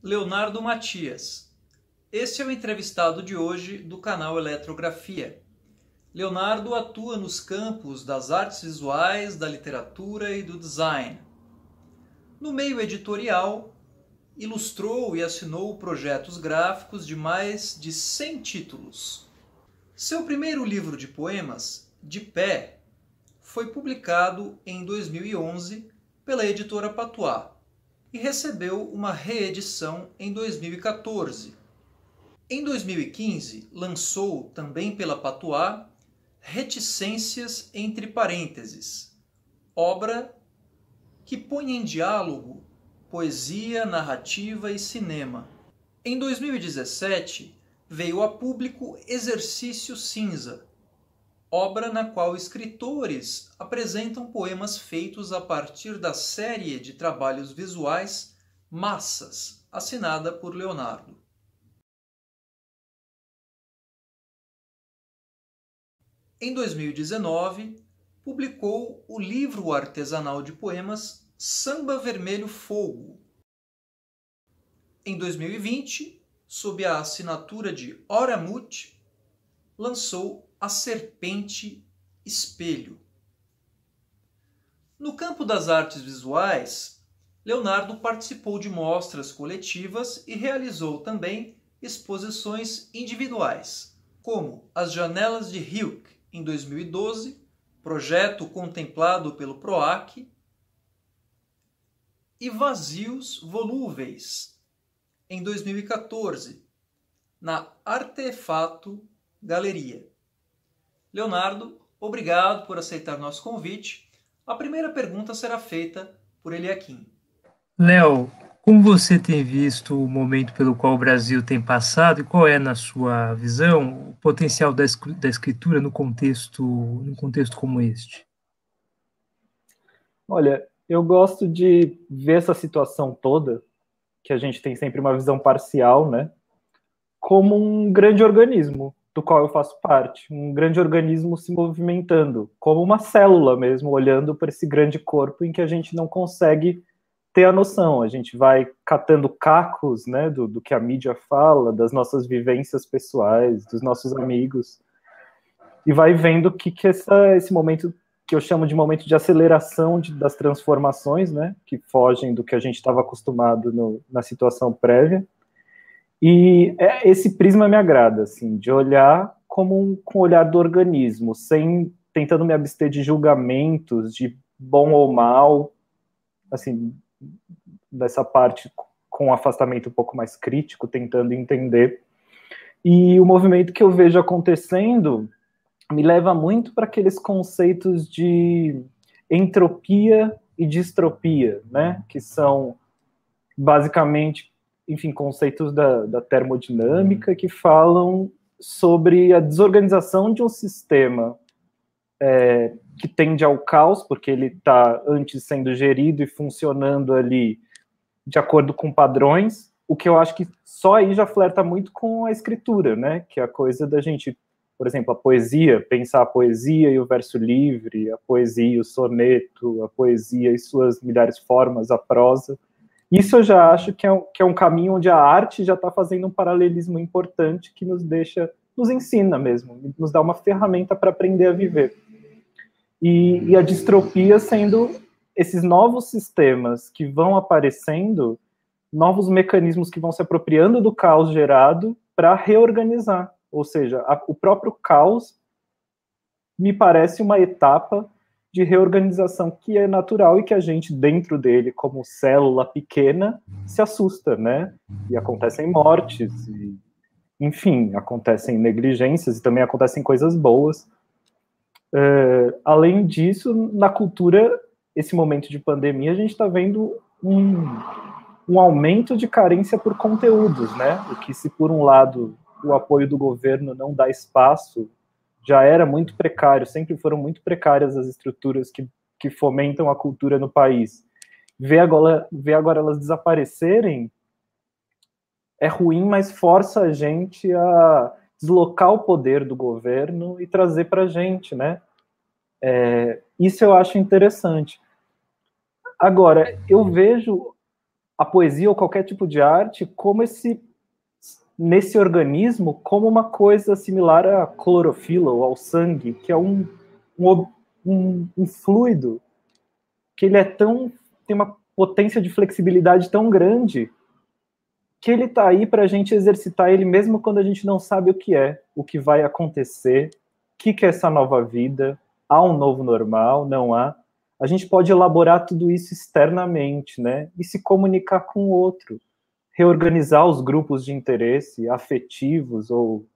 Leonardo Matias. Este é o entrevistado de hoje do canal Eletrografia. Leonardo atua nos campos das artes visuais, da literatura e do design. No meio editorial, ilustrou e assinou projetos gráficos de mais de 100 títulos. Seu primeiro livro de poemas, De Pé, foi publicado em 2011 pela editora Patuá e recebeu uma reedição em 2014. Em 2015, lançou, também pela Patuá, Reticências entre parênteses, obra que põe em diálogo poesia, narrativa e cinema. Em 2017, veio a público Exercício Cinza, obra na qual escritores apresentam poemas feitos a partir da série de trabalhos visuais Massas, assinada por Leonardo. Em 2019, publicou o livro artesanal de poemas Samba Vermelho Fogo. Em 2020, sob a assinatura de Oramut, lançou A Serpente Espelho. No campo das artes visuais, Leonardo participou de mostras coletivas e realizou também exposições individuais, como As Janelas de Hilke, em 2012, projeto contemplado pelo PROAC, e Vazios Volúveis, em 2014, na Artefato Galeria. Leonardo, obrigado por aceitar nosso convite. A primeira pergunta será feita por Eliakim. Léo, como você tem visto o momento pelo qual o Brasil tem passado e qual é, na sua visão, o potencial da escritura num contexto como este? Olha, eu gosto de ver essa situação toda, que a gente tem sempre uma visão parcial, né, como um grande organismo do qual eu faço parte, um grande organismo se movimentando, como uma célula mesmo, olhando para esse grande corpo em que a gente não consegue ter a noção. A gente vai catando cacos, né, do que a mídia fala, das nossas vivências pessoais, dos nossos amigos, e vai vendo que esse momento que eu chamo de momento de aceleração das transformações, né, que fogem do que a gente estava acostumado na situação prévia. E esse prisma me agrada, assim, de olhar com o olhar do organismo, tentando me abster de julgamentos, de bom ou mal, assim, dessa parte com um afastamento um pouco mais crítico, tentando entender. E o movimento que eu vejo acontecendo me leva muito para aqueles conceitos de entropia e distropia, né? Que são basicamente, enfim, conceitos da termodinâmica que falam sobre a desorganização de um sistema que tende ao caos, porque ele está antes sendo gerido e funcionando ali de acordo com padrões, o que eu acho que só aí já flerta muito com a escritura, né? Que é a coisa da gente, por exemplo, a poesia, pensar a poesia e o verso livre, a poesia e o soneto, a poesia e suas milhares de formas, a prosa. Isso eu já acho que é um caminho onde a arte já está fazendo um paralelismo importante que nos ensina mesmo, nos dá uma ferramenta para aprender a viver. E a distropia sendo esses novos sistemas que vão aparecendo, novos mecanismos que vão se apropriando do caos gerado para reorganizar. Ou seja, o próprio caos me parece uma etapa de reorganização que é natural e que a gente, dentro dele, como célula pequena, se assusta, né? E acontecem mortes, e, enfim, acontecem negligências e também acontecem coisas boas. Além disso, na cultura, esse momento de pandemia, a gente está vendo um aumento de carência por conteúdos, né? O que, se por um lado o apoio do governo não dá espaço, já era muito precário, sempre foram muito precárias as estruturas que fomentam a cultura no país. Ver agora elas desaparecerem é ruim, mas força a gente a deslocar o poder do governo e trazer para a gente, né? Isso eu acho interessante. Agora, eu vejo a poesia ou qualquer tipo de arte como nesse organismo, como uma coisa similar à clorofila ou ao sangue, que é um fluido que ele tem uma potência de flexibilidade tão grande que ele está aí para a gente exercitar ele mesmo quando a gente não sabe o que vai acontecer, o que é essa nova vida, há um novo normal, não há. A gente pode elaborar tudo isso externamente, né? E se comunicar com o outro, reorganizar os grupos de interesse afetivos ou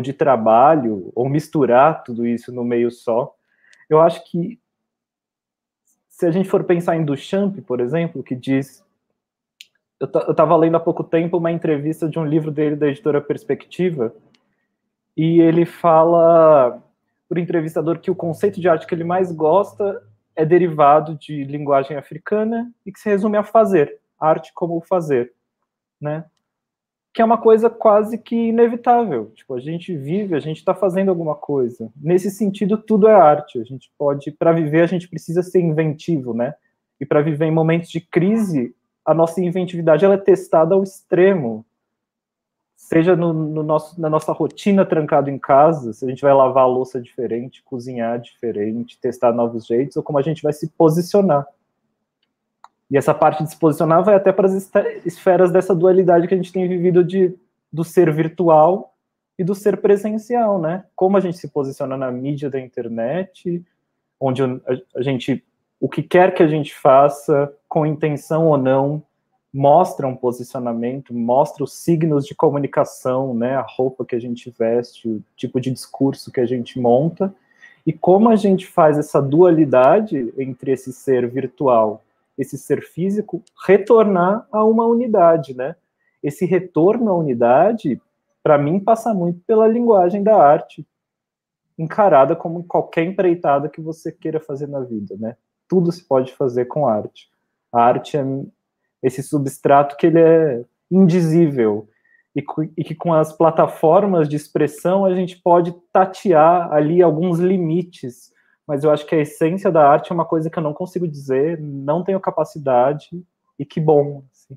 de trabalho, ou misturar tudo isso no meio só. Eu acho que, se a gente for pensar em Duchamp, por exemplo, que diz... Eu estava lendo há pouco tempo uma entrevista de um livro dele, da editora Perspectiva, e ele fala, por entrevistador, que o conceito de arte que ele mais gosta é derivado de linguagem africana e que se resume a fazer, arte como fazer, né? Que é uma coisa quase que inevitável. Tipo, a gente vive, a gente está fazendo alguma coisa. Nesse sentido, tudo é arte. A gente pode, para viver, a gente precisa ser inventivo, né? E para viver em momentos de crise, a nossa inventividade ela é testada ao extremo. Seja na nossa rotina trancado em casa, se a gente vai lavar a louça diferente, cozinhar diferente, testar novos jeitos, ou como a gente vai se posicionar. E essa parte de se posicionar vai até para as esferas dessa dualidade que a gente tem vivido do ser virtual e do ser presencial, né? Como a gente se posiciona na mídia da internet, onde a gente, o que quer que a gente faça, com intenção ou não, mostra um posicionamento, mostra os signos de comunicação, né? A roupa que a gente veste, o tipo de discurso que a gente monta, e como a gente faz essa dualidade entre esse ser virtual, esse ser físico, retornar a uma unidade, né? Esse retorno à unidade, para mim, passa muito pela linguagem da arte, encarada como qualquer empreitada que você queira fazer na vida, né? Tudo se pode fazer com arte. A arte é esse substrato que ele é indizível e que com as plataformas de expressão a gente pode tatear ali alguns limites, mas eu acho que a essência da arte é uma coisa que eu não consigo dizer, não tenho capacidade, e que bom. Assim.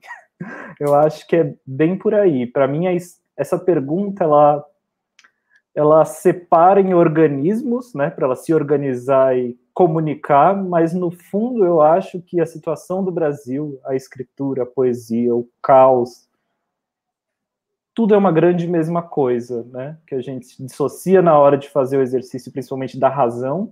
Eu acho que é bem por aí. Para mim, essa pergunta, ela separa em organismos, né, para ela se organizar e comunicar, mas no fundo eu acho que a situação do Brasil, a escritura, a poesia, o caos, tudo é uma grande mesma coisa, né, que a gente se dissocia na hora de fazer o exercício, principalmente da razão,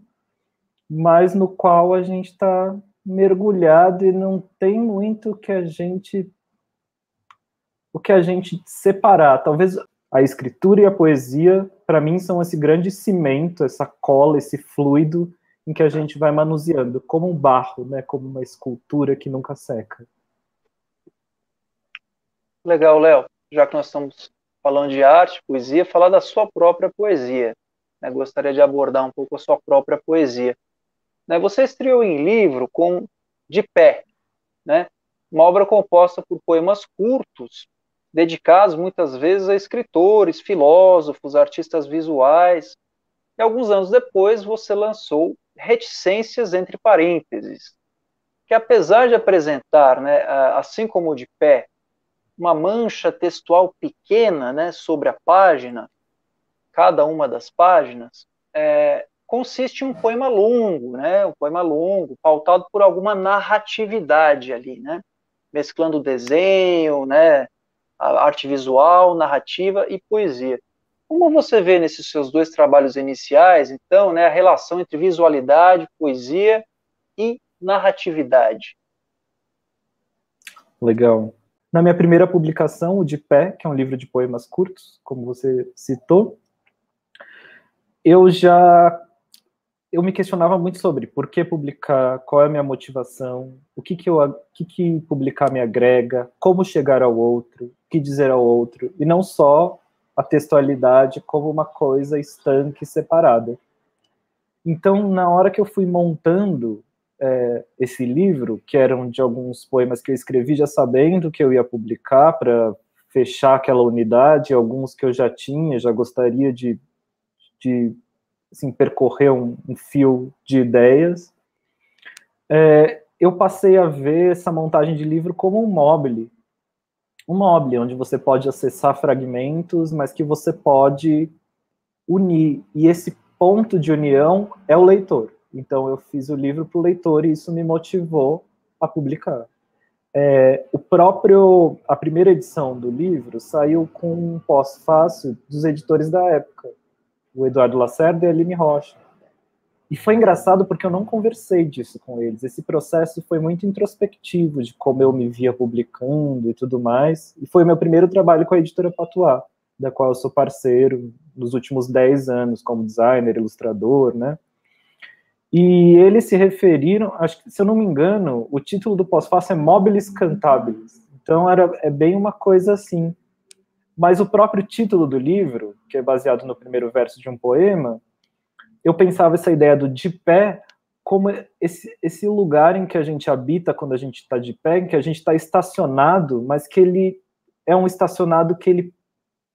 mas no qual a gente está mergulhado e não tem muito o que a gente separar. Talvez a escritura e a poesia, para mim, são esse grande cimento, essa cola, esse fluido em que a gente vai manuseando, como um barro, né, como uma escultura que nunca seca. Legal, Léo. Já que nós estamos falando de arte, poesia, falar da sua própria poesia. Gostaria de abordar um pouco a sua própria poesia. Você estreou em livro com De Pé, né? Uma obra composta por poemas curtos, dedicados muitas vezes a escritores, filósofos, artistas visuais. E alguns anos depois você lançou Reticências entre parênteses, que apesar de apresentar, né, assim como o De Pé, uma mancha textual pequena, né, sobre a página, cada uma das páginas, consiste em um poema longo, né? Um poema longo, pautado por alguma narratividade ali, né? Mesclando desenho, né? A arte visual, narrativa e poesia. Como você vê nesses seus dois trabalhos iniciais, então, né, a relação entre visualidade, poesia e narratividade? Legal. Na minha primeira publicação, o De Pé, que é um livro de poemas curtos, como você citou, eu me questionava muito sobre por que publicar, qual é a minha motivação, o que publicar me agrega, como chegar ao outro, o que dizer ao outro, e não só a textualidade como uma coisa estanque e separada. Então, na hora que eu fui montando esse livro, que eram de alguns poemas que eu escrevi já sabendo que eu ia publicar para fechar aquela unidade, alguns que eu já tinha, já gostaria de assim, percorrer um fio de ideias, eu passei a ver essa montagem de livro como um mobile, onde você pode acessar fragmentos, mas que você pode unir, e esse ponto de união é o leitor. Então eu fiz o livro para o leitor e isso me motivou a publicar. A primeira edição do livro saiu com um pós-fácil dos editores da época, o Eduardo Lacerda e a Aline Rocha. E foi engraçado porque eu não conversei disso com eles. Esse processo foi muito introspectivo de como eu me via publicando e tudo mais. E foi o meu primeiro trabalho com a editora Patuá, da qual eu sou parceiro nos últimos 10 anos como designer, ilustrador, né? E eles se referiram, acho que, se eu não me engano, o título do pós-fácil é Mobiles Cantables. Então é bem uma coisa assim. Mas o próprio título do livro, que é baseado no primeiro verso de um poema, eu pensava essa ideia do de pé como esse lugar em que a gente habita quando a gente está de pé, em que a gente está estacionado, mas que ele é um estacionado que ele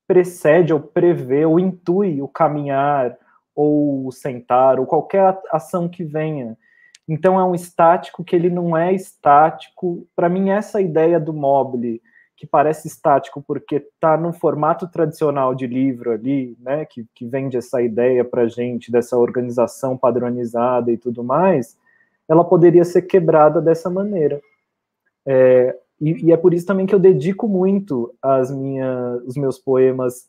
precede ou prevê ou intui o caminhar ou o sentar ou qualquer ação que venha. Então é um estático que ele não é estático. Para mim, essa ideia do mobile, que parece estático porque está no formato tradicional de livro ali, né, que vende essa ideia para a gente, dessa organização padronizada e tudo mais, ela poderia ser quebrada dessa maneira. E é por isso também que eu dedico muito os meus poemas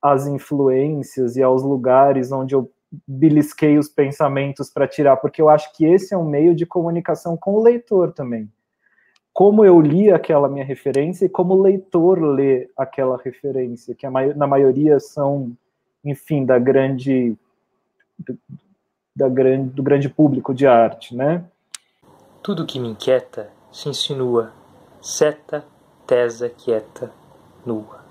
às influências e aos lugares onde eu belisquei os pensamentos para tirar, porque eu acho que esse é um meio de comunicação com o leitor também. Como eu li aquela minha referência e como o leitor lê aquela referência, que na maioria são, enfim, do grande público de arte, né? Tudo que me inquieta se insinua, seta, tesa, quieta, nua.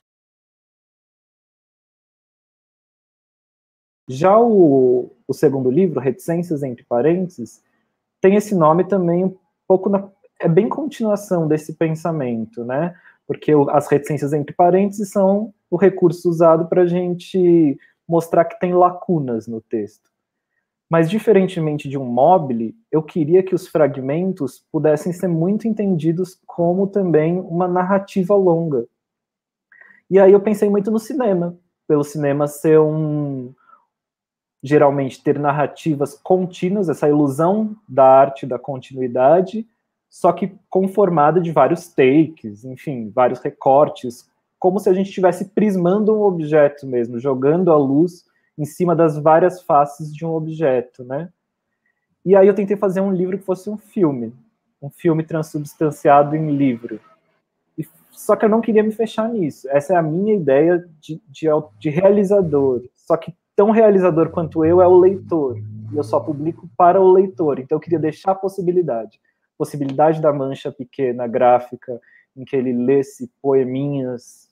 Já o segundo livro, Reticências entre Parênteses, tem esse nome também um pouco é bem continuação desse pensamento, né? Porque as reticências entre parênteses são o recurso usado para a gente mostrar que tem lacunas no texto. Mas, diferentemente de um mobile, eu queria que os fragmentos pudessem ser muito entendidos como também uma narrativa longa. E aí eu pensei muito no cinema, pelo cinema ser geralmente ter narrativas contínuas, essa ilusão da arte da continuidade, só que conformada de vários takes, enfim, vários recortes, como se a gente estivesse prismando um objeto mesmo, jogando a luz em cima das várias faces de um objeto, né? E aí eu tentei fazer um livro que fosse um filme transubstanciado em livro. Só que eu não queria me fechar nisso. Essa é a minha ideia de realizador. Só que tão realizador quanto eu é o leitor. E eu só publico para o leitor. Então eu queria deixar a possibilidade da mancha pequena, gráfica, em que ele lesse poeminhas,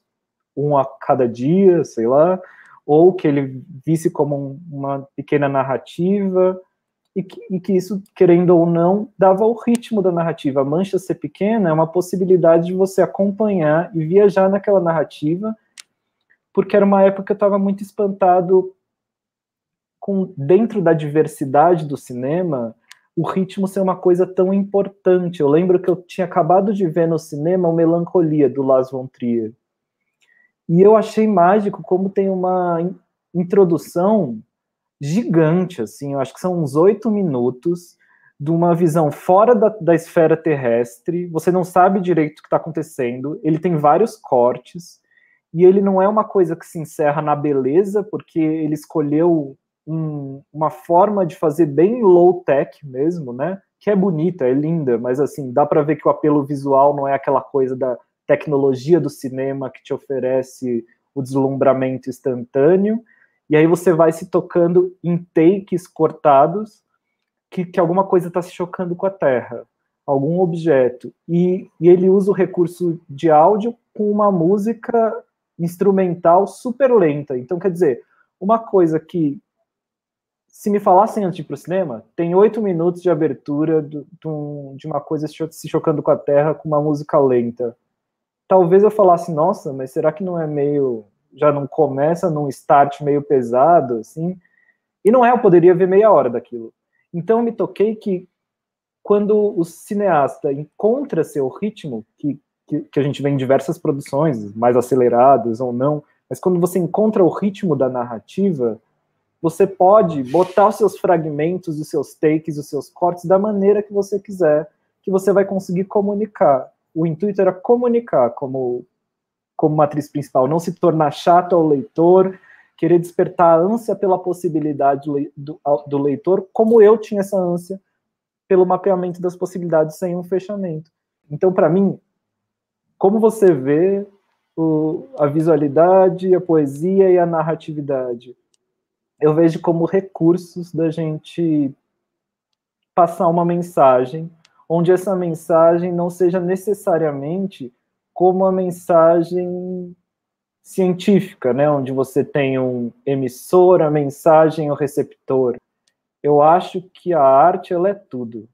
um a cada dia, sei lá, ou que ele visse como uma pequena narrativa, e que isso, querendo ou não, dava o ritmo da narrativa. A mancha ser pequena é uma possibilidade de você acompanhar e viajar naquela narrativa, porque era uma época que eu estava muito espantado com, dentro da diversidade do cinema, o ritmo ser uma coisa tão importante. Eu lembro que eu tinha acabado de ver no cinema o Melancolia, do Lars von Trier. E eu achei mágico como tem uma introdução gigante, assim, eu acho que são uns 8 minutos de uma visão fora da esfera terrestre, você não sabe direito o que está acontecendo, ele tem vários cortes, e ele não é uma coisa que se encerra na beleza, porque ele escolheu uma forma de fazer bem low-tech mesmo, né, que é bonita, é linda, mas assim, dá para ver que o apelo visual não é aquela coisa da tecnologia do cinema que te oferece o deslumbramento instantâneo, e aí você vai se tocando em takes cortados que alguma coisa está se chocando com a terra, algum objeto, e ele usa o recurso de áudio com uma música instrumental super lenta. Então, quer dizer, uma coisa que, se me falassem antes de ir para o cinema, tem 8 minutos de abertura de uma coisa se chocando com a terra com uma música lenta. Talvez eu falasse, nossa, mas será que não é meio... já não começa num start meio pesado, assim? E não é, eu poderia ver meia hora daquilo. Então eu me toquei que quando o cineasta encontra seu ritmo, que a gente vê em diversas produções, mais aceleradas ou não, mas quando você encontra o ritmo da narrativa, você pode botar os seus fragmentos, os seus takes, os seus cortes da maneira que você quiser, que você vai conseguir comunicar. O intuito era comunicar como matriz principal, não se tornar chato ao leitor, querer despertar a ânsia pela possibilidade do leitor, como eu tinha essa ânsia pelo mapeamento das possibilidades sem um fechamento. Então, para mim, como você vê a visualidade, a poesia e a narratividade? Eu vejo como recursos da gente passar uma mensagem, onde essa mensagem não seja necessariamente como a mensagem científica, né, onde você tem um emissor, a mensagem, o receptor. Eu acho que a arte, ela é tudo.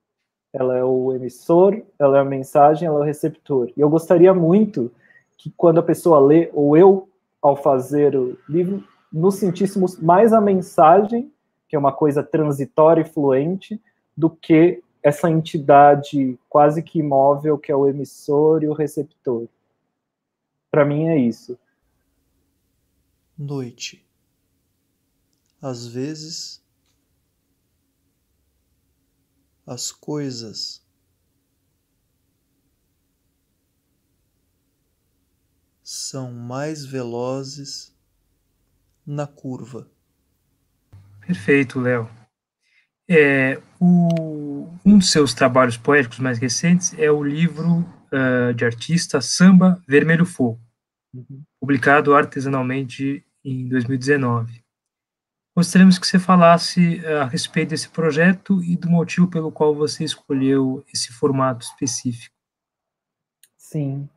Ela é o emissor, ela é a mensagem, ela é o receptor. E eu gostaria muito que quando a pessoa lê, ou eu, ao fazer o livro, nos sentíssemos mais a mensagem, que é uma coisa transitória e fluente, do que essa entidade quase que imóvel, que é o emissor e o receptor. Para mim é isso. Noite. Às vezes, as coisas são mais velozes na curva. Perfeito, Léo. Um dos seus trabalhos poéticos mais recentes é o livro de artista Samba Vermelho Fogo, publicado artesanalmente em 2019. Gostaríamos que você falasse a respeito desse projeto e do motivo pelo qual você escolheu esse formato específico. Sim.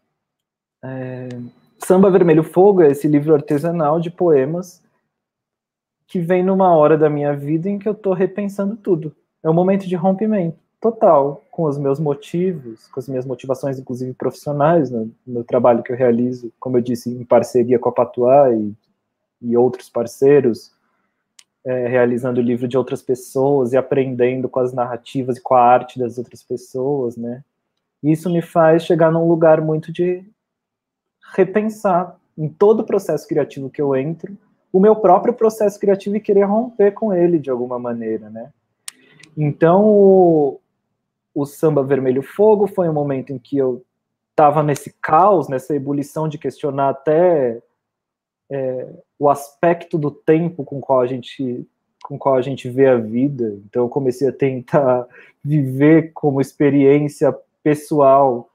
Samba Vermelho Fogo é esse livro artesanal de poemas que vem numa hora da minha vida em que eu estou repensando tudo. É um momento de rompimento total com os meus motivos, com as minhas motivações, inclusive profissionais, no meu trabalho que eu realizo, como eu disse, em parceria com a Patuá e outros parceiros, realizando o livro de outras pessoas e aprendendo com as narrativas e com a arte das outras pessoas, né? E isso me faz chegar num lugar muito de repensar em todo o processo criativo que eu entro, o meu próprio processo criativo e querer romper com ele de alguma maneira, né? Então, o Samba Vermelho Fogo foi um momento em que eu estava nesse caos, nessa ebulição de questionar até o aspecto do tempo com qual a gente vê a vida. Então, eu comecei a tentar viver como experiência pessoal,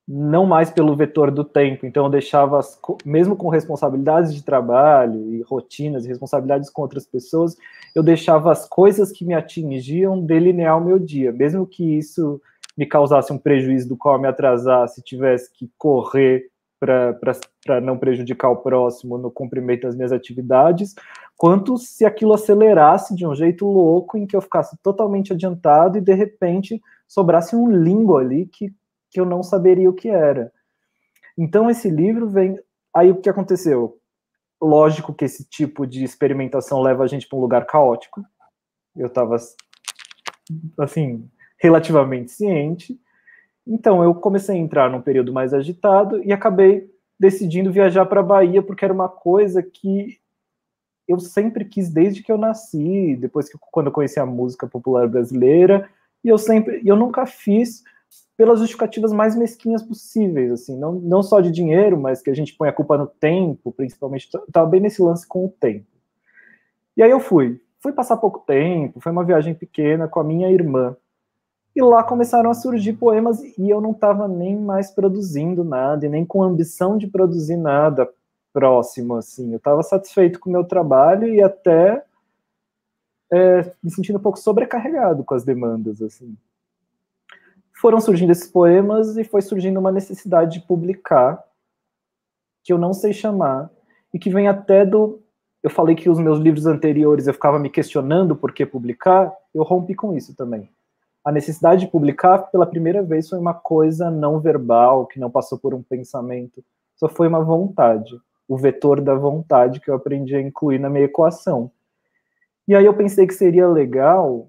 não mais pelo vetor do tempo. Então, eu deixava, mesmo com responsabilidades de trabalho e rotinas e responsabilidades com outras pessoas, eu deixava as coisas que me atingiam delinear o meu dia, mesmo que isso me causasse um prejuízo do qual eu me atrasasse, tivesse que correr para não prejudicar o próximo no cumprimento das minhas atividades, quanto se aquilo acelerasse de um jeito louco em que eu ficasse totalmente adiantado e, de repente, sobrasse um limbo ali que eu não saberia o que era. Então, esse livro vem... Aí, o que aconteceu? Lógico que esse tipo de experimentação leva a gente para um lugar caótico. Eu estava, assim, relativamente ciente. Então, eu comecei a entrar num período mais agitado e acabei decidindo viajar para a Bahia, porque era uma coisa que eu sempre quis desde que eu nasci, quando eu conheci a música popular brasileira, e eu nunca fiz pelas justificativas mais mesquinhas possíveis, assim, não só de dinheiro, mas que a gente põe a culpa no tempo, principalmente, estava bem nesse lance com o tempo. E aí eu fui passar pouco tempo, foi uma viagem pequena com a minha irmã, e lá começaram a surgir poemas, e eu não estava nem mais produzindo nada, e nem com ambição de produzir nada próximo, assim, eu estava satisfeito com o meu trabalho, e até me sentindo um pouco sobrecarregado com as demandas, assim. Foram surgindo esses poemas e foi surgindo uma necessidade de publicar, que eu não sei chamar, e que vem até do... Eu falei que os meus livros anteriores eu ficava me questionando por que publicar, eu rompi com isso também. A necessidade de publicar, pela primeira vez, foi uma coisa não verbal, que não passou por um pensamento, só foi uma vontade, o vetor da vontade que eu aprendi a incluir na minha equação. E aí eu pensei que seria legal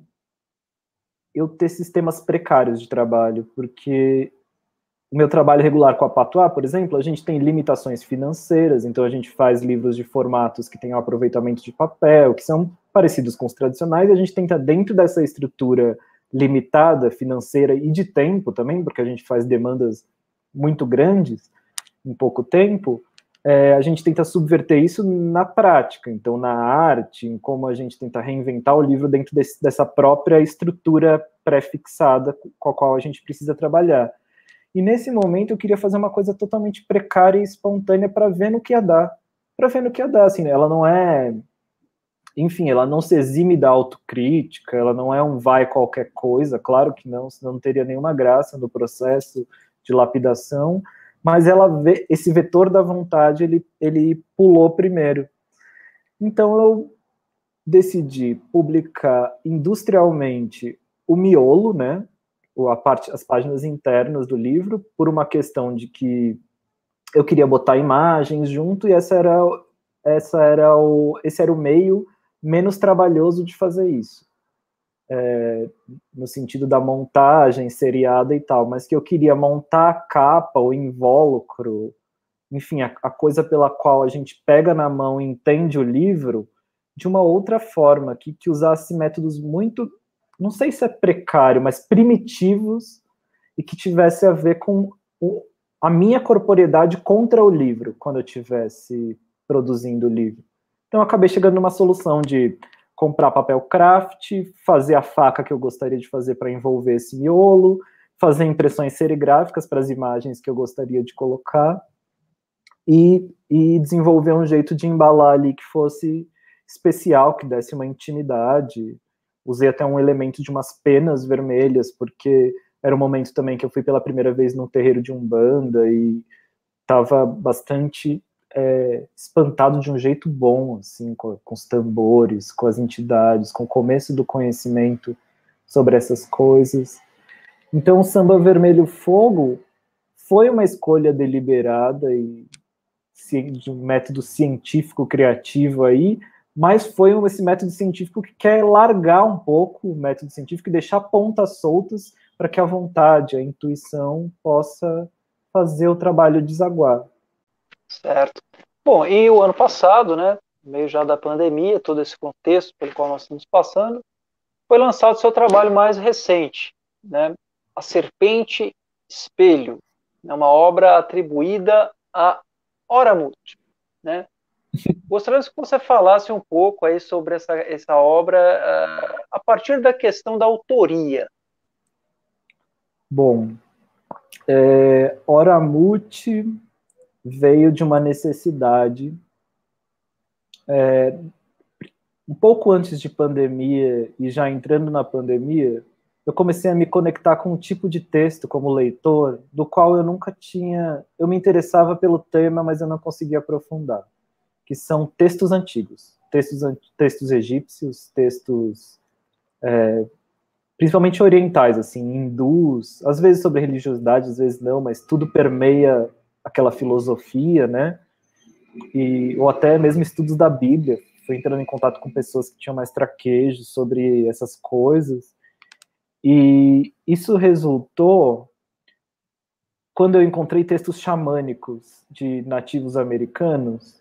eu ter sistemas precários de trabalho, porque o meu trabalho regular com a Patois, por exemplo, a gente tem limitações financeiras, então a gente faz livros de formatos que têm um aproveitamento de papel, que são parecidos com os tradicionais, e a gente tenta, dentro dessa estrutura limitada, financeira e de tempo também, porque a gente faz demandas muito grandes em pouco tempo, a gente tenta subverter isso na prática, então na arte, em como a gente tenta reinventar o livro dentro dessa própria estrutura pré-fixada com a qual a gente precisa trabalhar. E nesse momento eu queria fazer uma coisa totalmente precária e espontânea para ver no que ia dar. Para ver no que ia dar, assim, ela não é... Enfim, ela não se exime da autocrítica, ela não é um vai qualquer coisa, claro que não, senão não teria nenhuma graça no processo de lapidação, mas ela vê, esse vetor da vontade, ele pulou primeiro. Então eu decidi publicar industrialmente o miolo, né, as páginas internas do livro, por uma questão de que eu queria botar imagens junto, e esse era o meio menos trabalhoso de fazer isso. No sentido da montagem seriada e tal, mas que eu queria montar a capa, o invólucro, enfim, a coisa pela qual a gente pega na mão e entende o livro de uma outra forma, que usasse métodos muito, não sei se é precário, mas primitivos, e que tivesse a ver com a minha corporeidade contra o livro, quando eu estivesse produzindo o livro. Então eu acabei chegando numa solução de comprar papel craft, fazer a faca que eu gostaria de fazer para envolver esse miolo, fazer impressões serigráficas para as imagens que eu gostaria de colocar, e desenvolver um jeito de embalar ali que fosse especial, que desse uma intimidade. Usei até um elemento de umas penas vermelhas, porque era um momento também que eu fui pela primeira vez num terreiro de Umbanda e estava bastante espantado de um jeito bom, assim, com os tambores, com as entidades, com o começo do conhecimento sobre essas coisas. Então o Samba Vermelho Fogo foi uma escolha deliberada e de um método científico criativo aí, mas foi esse método científico que quer largar um pouco o método científico e deixar pontas soltas para que a vontade, a intuição possa fazer o trabalho desaguar. Certo. Bom, e o ano passado, né, meio já da pandemia, todo esse contexto pelo qual nós estamos passando, foi lançado seu trabalho mais recente, né, A Serpente Espelho, uma obra atribuída a Oramut, né? Gostaria que você falasse um pouco aí sobre essa obra a partir da questão da autoria. Bom, Oramut veio de uma necessidade. Um pouco antes de pandemia e já entrando na pandemia, eu comecei a me conectar com um tipo de texto como leitor, do qual eu nunca tinha... Eu me interessava pelo tema, mas eu não conseguia aprofundar, que são textos antigos, textos egípcios, textos principalmente orientais, assim, hindus, às vezes sobre religiosidade, às vezes não, mas tudo permeia aquela filosofia, né? Ou até mesmo estudos da Bíblia. Fui entrando em contato com pessoas que tinham mais traquejo sobre essas coisas. E isso resultou quando eu encontrei textos xamânicos de nativos americanos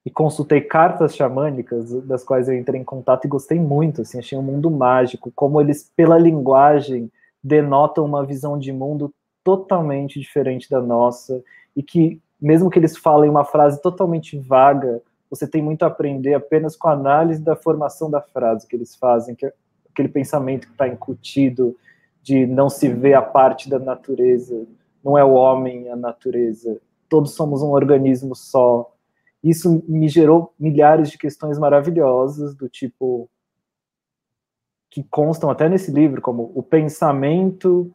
e consultei cartas xamânicas, das quais eu entrei em contato e gostei muito, assim, achei um mundo mágico, como eles, pela linguagem, denotam uma visão de mundo totalmente diferente da nossa, e que, mesmo que eles falem uma frase totalmente vaga, você tem muito a aprender apenas com a análise da formação da frase que eles fazem, que é aquele pensamento que está incutido de não se ver a parte da natureza, não é o homem a natureza, todos somos um organismo só. Isso me gerou milhares de questões maravilhosas, do tipo, que constam até nesse livro, como o pensamento,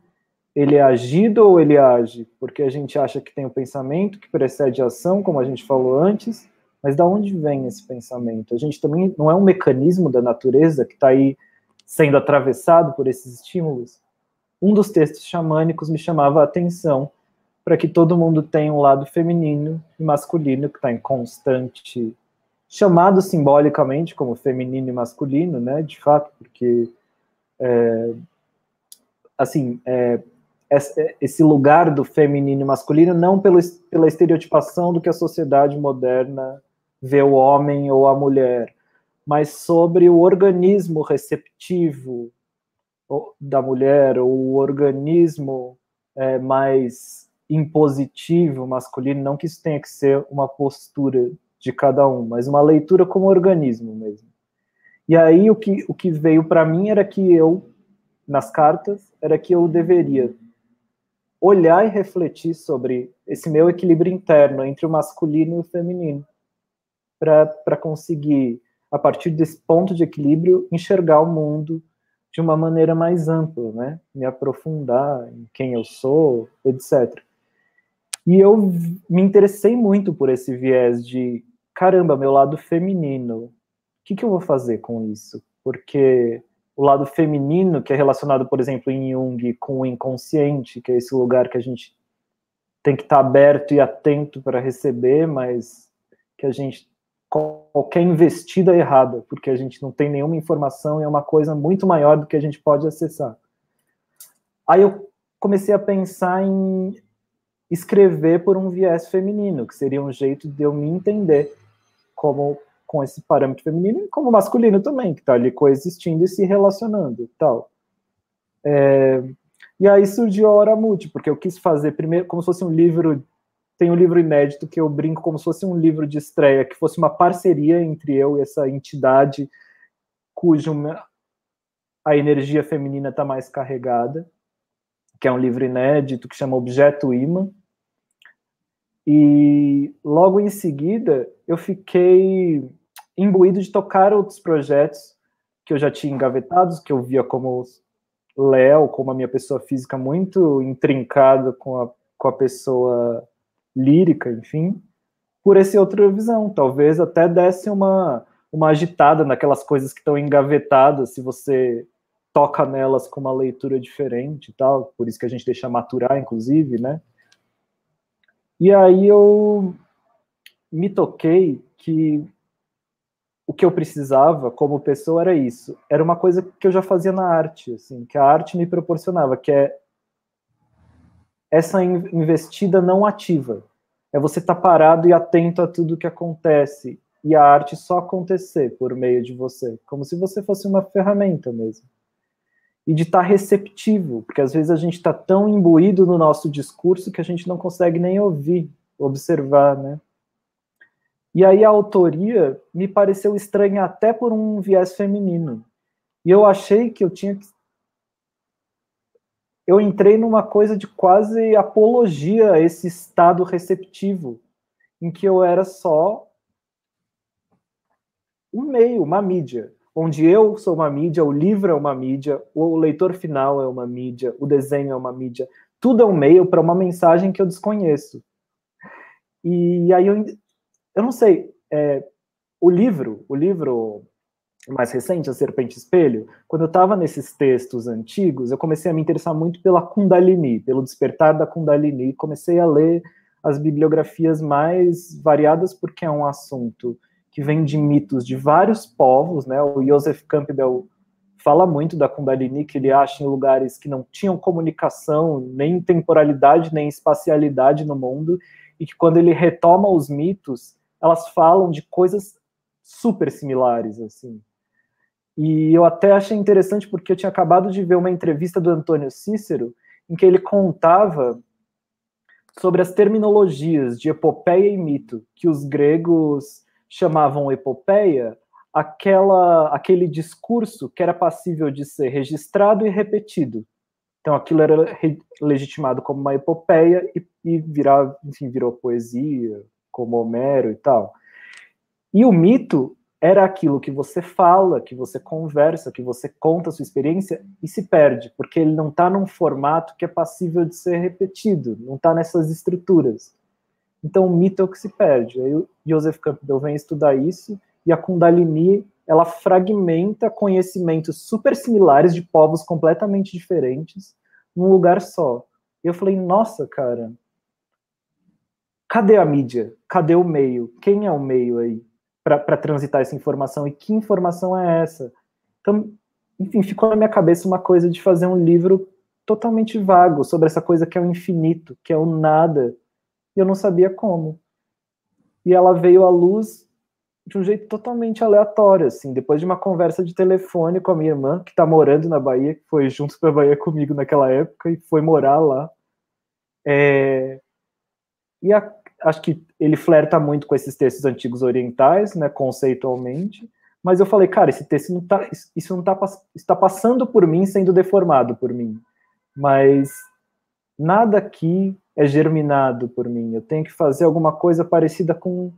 ele é agido ou ele age? Porque a gente acha que tem o pensamento que precede a ação, como a gente falou antes, mas da onde vem esse pensamento? A gente também não é um mecanismo da natureza que está aí sendo atravessado por esses estímulos? Um dos textos xamânicos me chamava a atenção para que todo mundo tenha um lado feminino e masculino que está em constante, chamado simbolicamente como feminino e masculino, né, de fato, porque assim, esse lugar do feminino e masculino, não pela estereotipação do que a sociedade moderna vê o homem ou a mulher, mas sobre o organismo receptivo da mulher, ou o organismo mais impositivo masculino, não que isso tenha que ser uma postura de cada um, mas uma leitura como organismo mesmo. E aí o que veio para mim era que eu, nas cartas, era que eu deveria olhar e refletir sobre esse meu equilíbrio interno entre o masculino e o feminino, para conseguir, a partir desse ponto de equilíbrio, enxergar o mundo de uma maneira mais ampla, né? Me aprofundar em quem eu sou, etc. E eu me interessei muito por esse viés de, caramba, meu lado feminino, o que eu vou fazer com isso? Porque o lado feminino, que é relacionado, por exemplo, em Jung com o inconsciente, que é esse lugar que a gente tem que estar aberto e atento para receber, mas que a gente, qualquer investida é errada, porque a gente não tem nenhuma informação e é uma coisa muito maior do que a gente pode acessar. Aí eu comecei a pensar em escrever por um viés feminino, que seria um jeito de eu me entender como com esse parâmetro feminino e como masculino também, que está ali coexistindo e se relacionando e tal. E aí surgiu a Hora Multi, porque eu quis fazer primeiro como se fosse um livro, tem um livro inédito que eu brinco como se fosse um livro de estreia, que fosse uma parceria entre eu e essa entidade a energia feminina está mais carregada, que é um livro inédito que chama Objeto Imã. E logo em seguida eu fiquei imbuído de tocar outros projetos que eu já tinha engavetados, que eu via como Léo, como a minha pessoa física muito intrincada com a pessoa lírica, enfim, por essa outra visão. Talvez até desse uma agitada naquelas coisas que estão engavetadas, se você toca nelas com uma leitura diferente e tal, por isso que a gente deixa maturar, inclusive, né? E aí eu me toquei que o que eu precisava como pessoa era isso. Era uma coisa que eu já fazia na arte, assim, que a arte me proporcionava, que é essa investida não ativa. É você estar parado e atento a tudo que acontece, e a arte só acontecer por meio de você, como se você fosse uma ferramenta mesmo. E de estar receptivo, porque às vezes a gente está tão imbuído no nosso discurso que a gente não consegue nem ouvir, observar, né? E aí a autoria me pareceu estranha até por um viés feminino. E eu achei que eu tinha que... Eu entrei numa coisa de quase apologia a esse estado receptivo, em que eu era só um meio, uma mídia, onde eu sou uma mídia, o livro é uma mídia, o leitor final é uma mídia, o desenho é uma mídia, tudo é um meio para uma mensagem que eu desconheço. E aí eu não sei, o livro mais recente, A Serpente Espelho, quando eu estava nesses textos antigos, eu comecei a me interessar muito pela Kundalini, pelo despertar da Kundalini, comecei a ler as bibliografias mais variadas, porque é um assunto que vem de mitos de vários povos, né? O Joseph Campbell fala muito da Kundalini, que ele acha em lugares que não tinham comunicação, nem temporalidade, nem espacialidade no mundo, e que quando ele retoma os mitos, elas falam de coisas super similares, assim. E eu até achei interessante porque eu tinha acabado de ver uma entrevista do Antônio Cícero em que ele contava sobre as terminologias de epopeia e mito, que os gregos chamavam epopeia aquele discurso que era passível de ser registrado e repetido. Então aquilo era legitimado como uma epopeia e virou poesia, como Homero e tal. E o mito era aquilo que você fala, que você conversa, que você conta a sua experiência e se perde, porque ele não está num formato que é passível de ser repetido, não está nessas estruturas. Então o mito é o que se perde. Aí o Joseph Campbell vem estudar isso, e a Kundalini, ela fragmenta conhecimentos super similares de povos completamente diferentes num lugar só. E eu falei, nossa, cara, cadê a mídia? Cadê o meio? Quem é o meio aí para transitar essa informação? E que informação é essa? Então, enfim, ficou na minha cabeça uma coisa de fazer um livro totalmente vago sobre essa coisa que é o infinito, que é o nada, e eu não sabia como. E ela veio à luz de um jeito totalmente aleatório, assim, depois de uma conversa de telefone com a minha irmã, que está morando na Bahia, que foi junto para a Bahia comigo naquela época, e foi morar lá. Acho que ele flerta muito com esses textos antigos orientais, né, conceitualmente, mas eu falei, cara, esse texto está passando por mim, sendo deformado por mim, mas nada aqui é germinado por mim. Eu tenho que fazer alguma coisa parecida com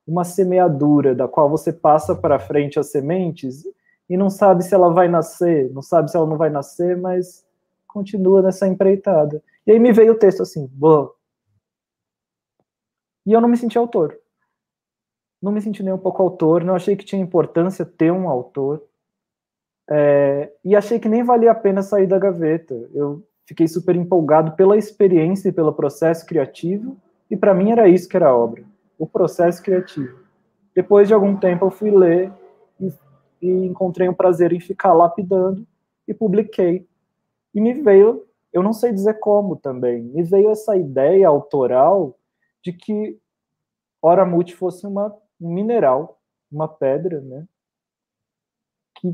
uma semeadura, da qual você passa para frente as sementes e não sabe se ela vai nascer, não sabe se ela não vai nascer, mas continua nessa empreitada. E aí me veio o texto assim, boa. E eu não me senti autor. Não me senti nem um pouco autor, não achei que tinha importância ter um autor. E achei que nem valia a pena sair da gaveta. Eu fiquei super empolgado pela experiência e pelo processo criativo, e para mim era isso que era a obra, o processo criativo. Depois de algum tempo eu fui ler e encontrei um prazer em ficar lapidando e publiquei. E me veio, eu não sei dizer como também, me veio essa ideia autoral de que Oramute fosse um mineral, uma pedra, né?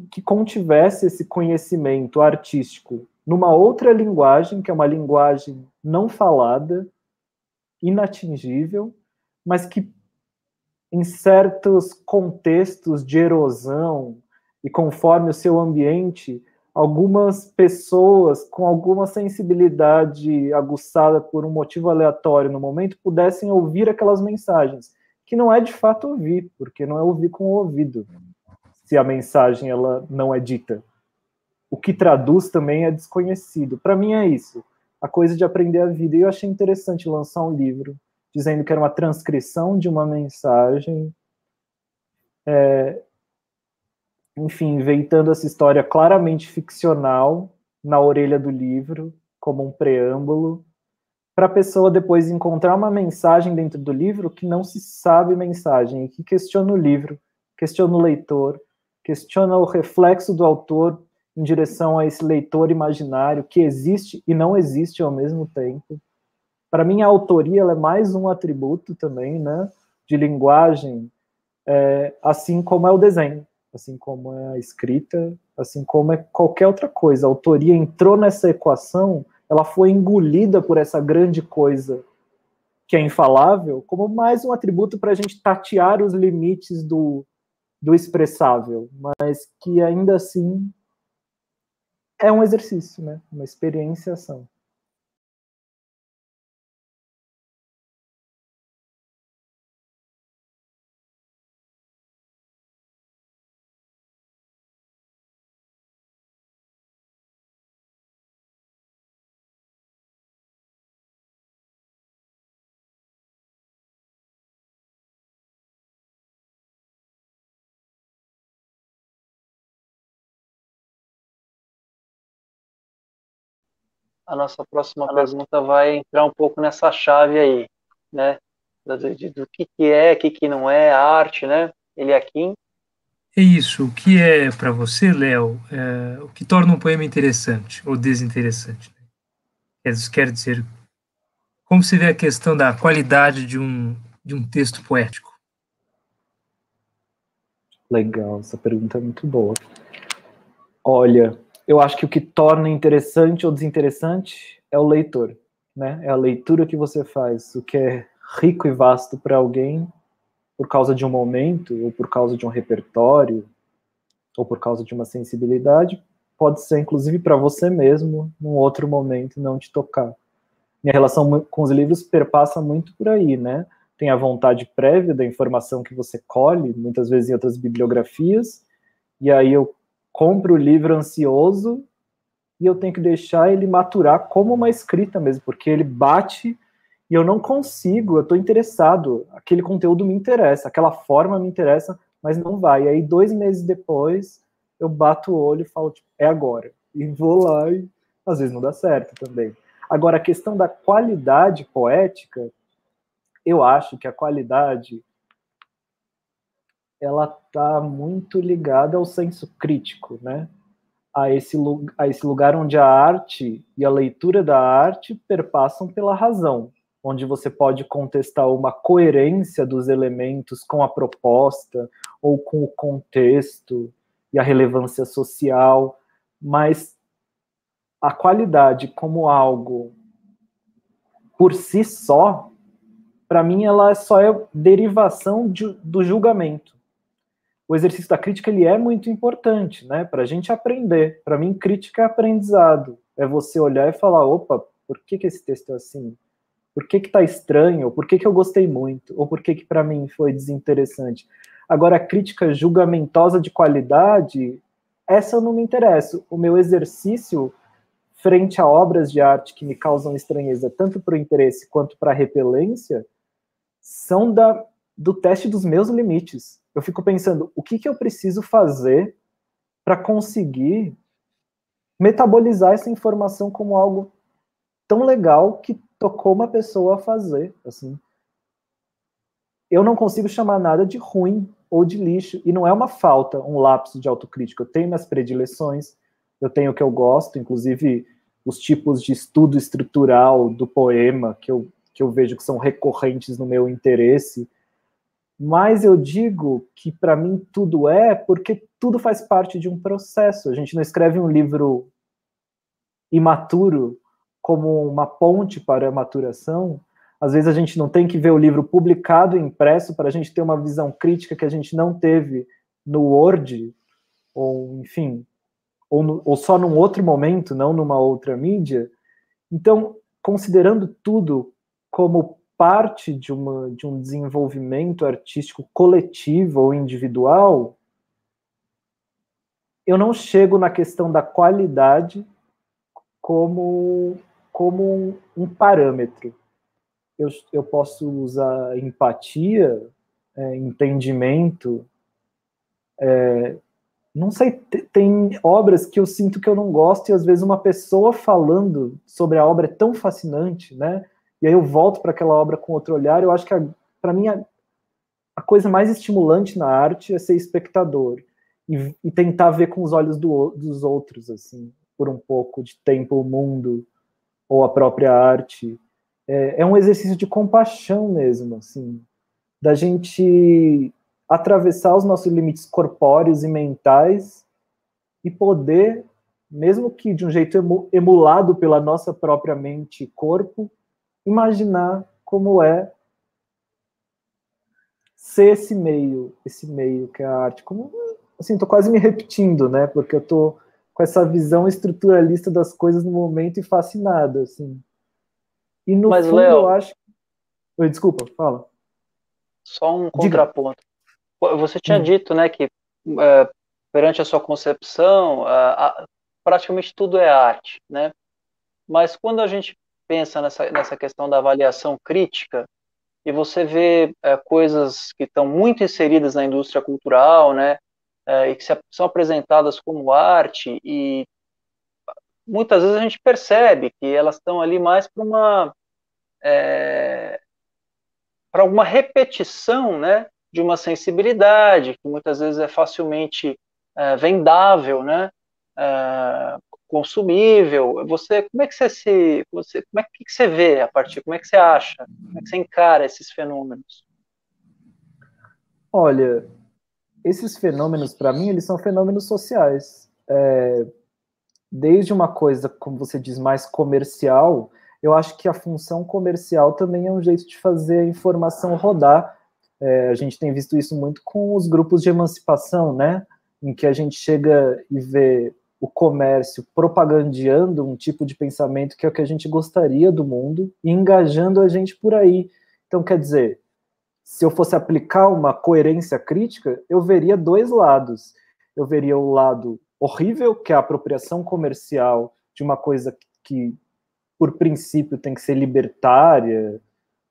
Que contivesse esse conhecimento artístico numa outra linguagem, que é uma linguagem não falada, inatingível, mas que em certos contextos de erosão e conforme o seu ambiente, algumas pessoas com alguma sensibilidade aguçada por um motivo aleatório no momento pudessem ouvir aquelas mensagens, que não é de fato ouvir, porque não é ouvir com o ouvido, se a mensagem ela não é dita. O que traduz também é desconhecido. Para mim é isso, a coisa de aprender a vida. E eu achei interessante lançar um livro dizendo que era uma transcrição de uma mensagem, enfim, inventando essa história claramente ficcional na orelha do livro, como um preâmbulo, para a pessoa depois encontrar uma mensagem dentro do livro que não se sabe mensagem, e que questiona o livro, questiona o leitor, questiona o reflexo do autor em direção a esse leitor imaginário que existe e não existe ao mesmo tempo. Para mim, a autoria ela é mais um atributo também, né, de linguagem, assim como é o desenho, assim como é a escrita, assim como é qualquer outra coisa. A autoria entrou nessa equação, ela foi engolida por essa grande coisa que é infalável, como mais um atributo para a gente tatear os limites do expressável, mas que ainda assim é um exercício, né? Uma experienciação. A nossa próxima pergunta vai entrar um pouco nessa chave aí, né? Do que é, o que não é, a arte, né? Eliakim. É isso. O que é para você, Léo, o que torna um poema interessante ou desinteressante? Quer dizer, como se vê a questão da qualidade de um texto poético? Legal, essa pergunta é muito boa. Olha, eu acho que o que torna interessante ou desinteressante é o leitor, né? É a leitura que você faz. O que é rico e vasto para alguém por causa de um momento, ou por causa de um repertório, ou por causa de uma sensibilidade, pode ser, inclusive, para você mesmo, num outro momento, não te tocar. Minha relação com os livros perpassa muito por aí, né? Tem a vontade prévia da informação que você colhe, muitas vezes em outras bibliografias, e aí eu compro o livro ansioso e eu tenho que deixar ele maturar como uma escrita mesmo, porque ele bate e eu não consigo, eu estou interessado, aquele conteúdo me interessa, aquela forma me interessa, mas não vai. E aí 2 meses depois eu bato o olho e falo, tipo, é agora. E vou lá e às vezes não dá certo também. Agora, a questão da qualidade poética, eu acho que a qualidade ela está muito ligada ao senso crítico, né? a esse lugar onde a arte e a leitura da arte perpassam pela razão, onde você pode contestar uma coerência dos elementos com a proposta ou com o contexto e a relevância social, mas a qualidade como algo por si só, para mim, ela só é derivação do julgamento. O exercício da crítica, ele é muito importante, né, para a gente aprender. Para mim, crítica é aprendizado. É você olhar e falar, opa, por que esse texto é assim? Por que está estranho? Ou por que eu gostei muito? Ou por que para mim foi desinteressante? Agora, a crítica julgamentosa de qualidade, essa eu não me interesso. O meu exercício frente a obras de arte que me causam estranheza, tanto para o interesse quanto para a repelência, são do teste dos meus limites. Eu fico pensando, o que eu preciso fazer para conseguir metabolizar essa informação como algo tão legal que tocou uma pessoa a fazer, assim. Eu não consigo chamar nada de ruim ou de lixo, e não é uma falta, um lapso de autocrítica. Eu tenho minhas predileções, eu tenho o que eu gosto, inclusive os tipos de estudo estrutural do poema que eu vejo que são recorrentes no meu interesse, mas eu digo que para mim tudo porque tudo faz parte de um processo. A gente não escreve um livro imaturo como uma ponte para a maturação. Às vezes a gente não tem que ver o livro publicado e impresso para a gente ter uma visão crítica que a gente não teve no Word, ou enfim, ou só num outro momento, não numa outra mídia. Então, considerando tudo como parte de um desenvolvimento artístico coletivo ou individual, eu não chego na questão da qualidade como um parâmetro. Eu posso usar empatia, entendimento, não sei, tem obras que eu sinto que eu não gosto e às vezes uma pessoa falando sobre a obra é tão fascinante, né? E aí eu volto para aquela obra com outro olhar. Eu acho que, para mim, a coisa mais estimulante na arte é ser espectador e tentar ver com os olhos dos outros, assim, por um pouco de tempo o mundo ou a própria arte. É um exercício de compaixão mesmo, assim, da gente atravessar os nossos limites corpóreos e mentais e poder, mesmo que de um jeito emulado pela nossa própria mente e corpo, imaginar como é ser esse meio que é a arte. Como, assim, tô quase me repetindo, né? Porque eu tô com essa visão estruturalista das coisas no momento e fascinado, assim. E no Mas, fundo, Léo, eu acho... Oi, desculpa, fala. Só um Diga. contraponto. Você tinha dito, né, que perante a sua concepção, praticamente tudo é arte, né? Mas quando a gente pensa nessa questão da avaliação crítica, e você vê coisas que estão muito inseridas na indústria cultural, né, e que são apresentadas como arte, e muitas vezes a gente percebe que elas estão ali mais para alguma repetição, né, de uma sensibilidade, que muitas vezes é facilmente vendável, né, consumível. Como é que que você vê a partir, como é que você acha, como é que você encara esses fenômenos? Olha, esses fenômenos, para mim, eles são fenômenos sociais. Desde uma coisa, como você diz, mais comercial, eu acho que a função comercial também é um jeito de fazer a informação rodar. A gente tem visto isso muito com os grupos de emancipação, né? Em que a gente chega e vê o comércio propagandeando um tipo de pensamento que é o que a gente gostaria do mundo e engajando a gente por aí. Então, quer dizer, se eu fosse aplicar uma coerência crítica, eu veria dois lados. Eu veria o lado horrível, que é a apropriação comercial de uma coisa que, por princípio, tem que ser libertária,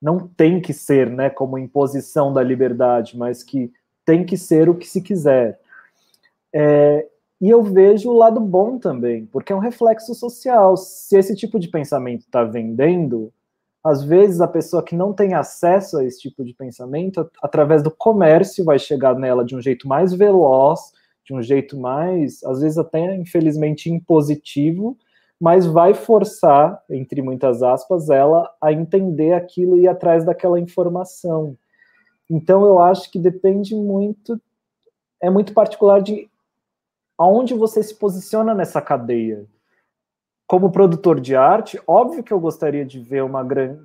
não tem que ser, né, como imposição da liberdade, mas que tem que ser o que se quiser. E eu vejo o lado bom também, porque é um reflexo social. Se esse tipo de pensamento está vendendo, às vezes a pessoa que não tem acesso a esse tipo de pensamento, através do comércio, vai chegar nela de um jeito mais veloz, de um jeito mais, às vezes até infelizmente impositivo, mas vai forçar, entre muitas aspas, ela a entender aquilo e ir atrás daquela informação. Então eu acho que depende muito, é muito particular de aonde você se posiciona nessa cadeia. Como produtor de arte, óbvio que eu gostaria de ver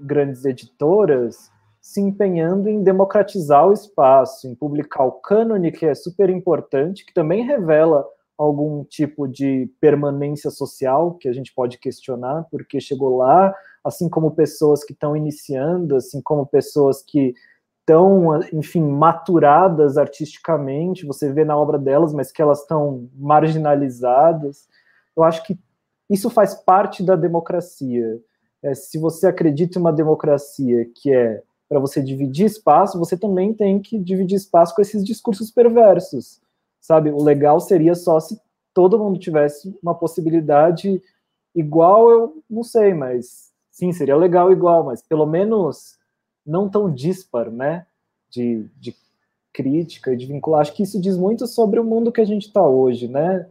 grandes editoras se empenhando em democratizar o espaço, em publicar o cânone, que é super importante, que também revela algum tipo de permanência social, que a gente pode questionar, porque chegou lá, assim como pessoas que estão iniciando, assim como pessoas que estão, enfim, maturadas artisticamente, você vê na obra delas, mas que elas estão marginalizadas. Eu acho que isso faz parte da democracia. Se você acredita em uma democracia que é para você dividir espaço, você também tem que dividir espaço com esses discursos perversos, sabe? O legal seria só se todo mundo tivesse uma possibilidade igual, eu não sei, mas sim, seria legal igual, mas pelo menos não tão dispar, né? De crítica e de vincular. Acho que isso diz muito sobre o mundo que a gente está hoje, né?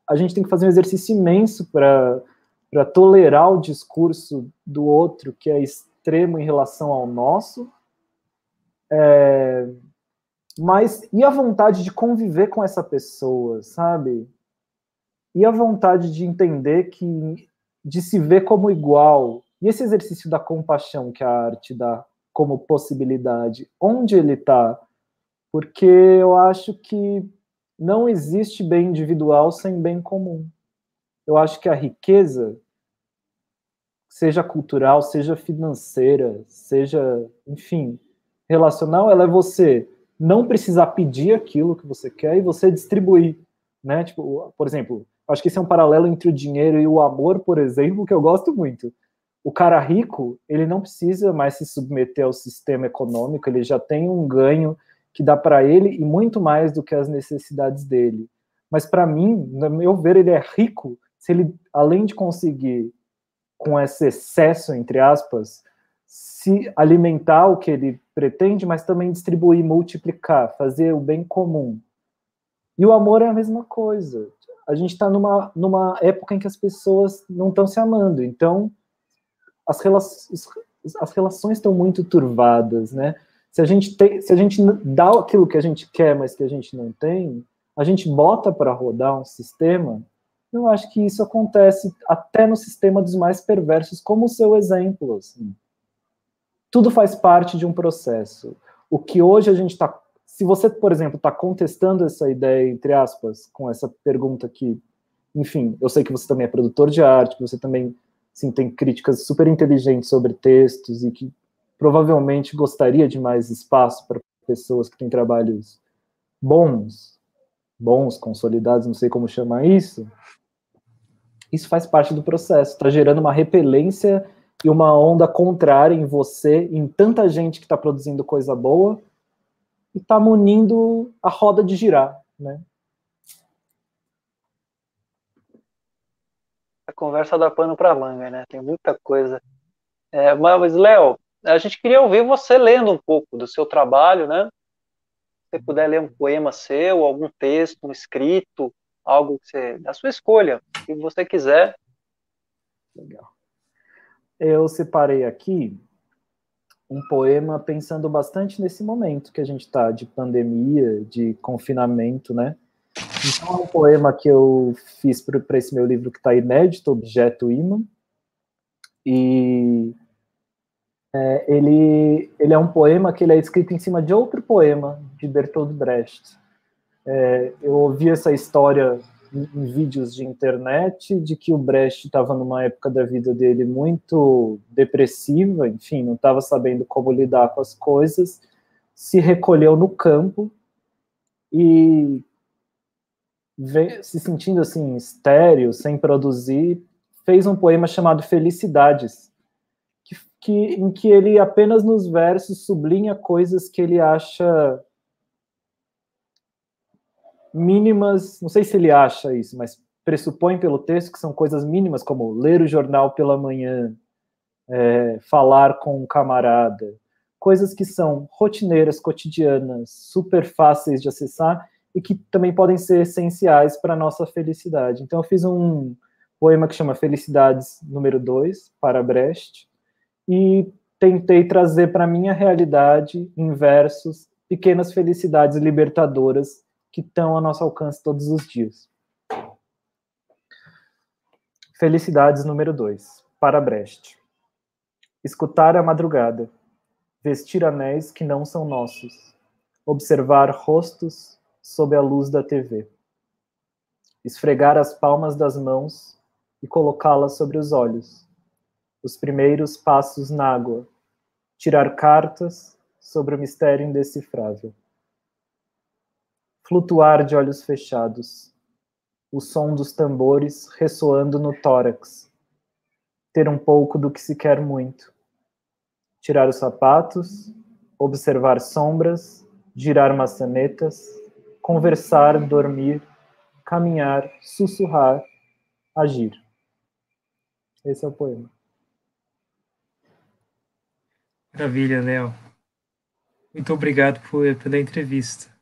A gente tem que fazer um exercício imenso para tolerar o discurso do outro que é extremo em relação ao nosso, mas e a vontade de conviver com essa pessoa, sabe? E a vontade de entender de se ver como igual. E esse exercício da compaixão que a arte dá como possibilidade, onde ele está? Porque eu acho que não existe bem individual sem bem comum. Eu acho que a riqueza, seja cultural, seja financeira, seja, enfim, relacional, ela é você não precisar pedir aquilo que você quer e você distribuir, né? Tipo, por exemplo, acho que esse é um paralelo entre o dinheiro e o amor, por exemplo, que eu gosto muito. O cara rico, ele não precisa mais se submeter ao sistema econômico, ele já tem um ganho que dá para ele e muito mais do que as necessidades dele. Mas para mim, no meu ver, ele é rico se ele, além de conseguir, com esse excesso, entre aspas, se alimentar o que ele pretende, mas também distribuir, multiplicar, fazer o bem comum. E o amor é a mesma coisa. A gente está numa época em que as pessoas não estão se amando, então as relações estão muito turvadas, né? Se a gente dá aquilo que a gente quer, mas que a gente não tem, a gente bota para rodar um sistema. Eu acho que isso acontece até no sistema dos mais perversos, como o seu exemplo. Assim. Tudo faz parte de um processo. O que hoje a gente está... Se você, por exemplo, está contestando essa ideia, entre aspas, com essa pergunta que, enfim, eu sei que você também é produtor de arte, que você também sim, tem críticas super inteligentes sobre textos e que provavelmente gostaria de mais espaço para pessoas que têm trabalhos bons, consolidados, não sei como chamar isso. Isso faz parte do processo, está gerando uma repelência e uma onda contrária em você, em tanta gente que está produzindo coisa boa, e está munindo a roda de girar, né? A conversa dá pano para manga, né? Tem muita coisa. Mas, Léo, a gente queria ouvir você lendo um pouco do seu trabalho, né? Se você puder ler um poema seu, algum texto, um escrito, algo que você, da sua escolha, se você quiser. Legal. Eu separei aqui um poema pensando bastante nesse momento que a gente está de pandemia, de confinamento, né? Então é um poema que eu fiz para esse meu livro que está inédito, Objeto Imã, e ele é um poema que ele é escrito em cima de outro poema de Bertolt Brecht. Eu ouvi essa história em vídeos de internet de que o Brecht estava numa época da vida dele muito depressiva, enfim, não estava sabendo como lidar com as coisas, se recolheu no campo e, se sentindo assim, estéril, sem produzir, fez um poema chamado Felicidades, em que ele apenas nos versos sublinha coisas que ele acha mínimas, não sei se ele acha isso, mas pressupõe pelo texto que são coisas mínimas, como ler o jornal pela manhã, falar com um camarada, coisas que são rotineiras, cotidianas, super fáceis de acessar e que também podem ser essenciais para a nossa felicidade. Então, eu fiz um poema que chama Felicidades número 2, para Brecht, e tentei trazer para a minha realidade, em versos, pequenas felicidades libertadoras que estão ao nosso alcance todos os dias. Felicidades número 2, para Brecht. Escutar a madrugada, vestir anéis que não são nossos, observar rostos sob a luz da TV, esfregar as palmas das mãos e colocá-las sobre os olhos, os primeiros passos na água, tirar cartas sobre o mistério indecifrável, flutuar de olhos fechados, o som dos tambores ressoando no tórax, ter um pouco do que se quer muito, tirar os sapatos, observar sombras, girar maçanetas, conversar, dormir, caminhar, sussurrar, agir. Esse é o poema. Maravilha, Léo. Muito obrigado pela entrevista.